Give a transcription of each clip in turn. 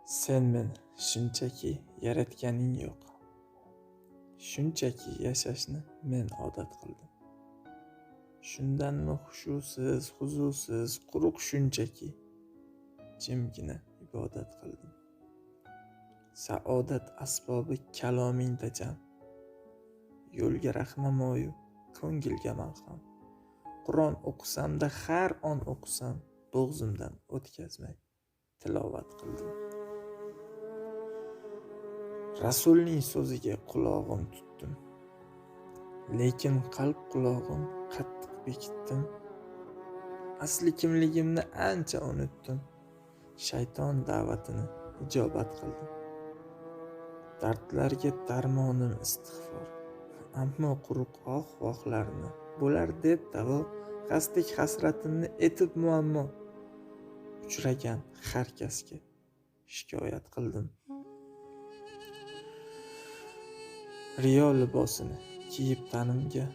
Sen meni shunchaki yaratganing yo'q. Shunchaki yashashni men odat qildim. Shundanmi xushusiz, huzursiz, quruq shunchaki jimgina ibodat qildim. Saodat asbobi kalomingda jam. Yo'lga rahnamoyu ko'ngilga malham. Qur'on o'qisamda har on o'qisam, bo'g'zimdan o'tkazmay tilovat qildim. Rasulning so'ziga qulog'im tutdim. Lekin qalb qulog'im qattiq bekitdim. Asli kimligimni ancha unutdim. Shayton da'vatini ijobat qildim. Dardlarga darmonim istig'for. Ammo quruq vohlarni bo'lar deb davo, qasdik hasratimni etib muammo. Uchragan har kasga shikoyat qildim. Riyo libosini kiyib tanimga,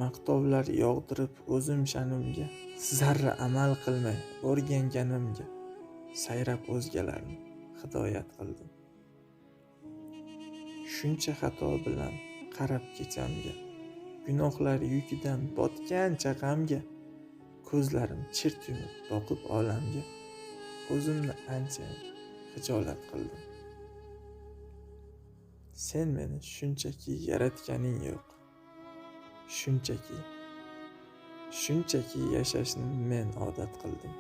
maqtovlar yog'dirib o'zim sha'nimga, zarra amal qilmay o'rganganimga, sayrab o'zgalarni hidoyat qildim. Shuncha xato bilan qarab kechamga, gunohlar yukidan botgancha g'amga, ko'zlarim chirt yumib boqib olamga, o'zimni ancha hijolat qildim. Sen meni shunchaki yaratganing yo'q. Shunchaki yashashni men odat qildim.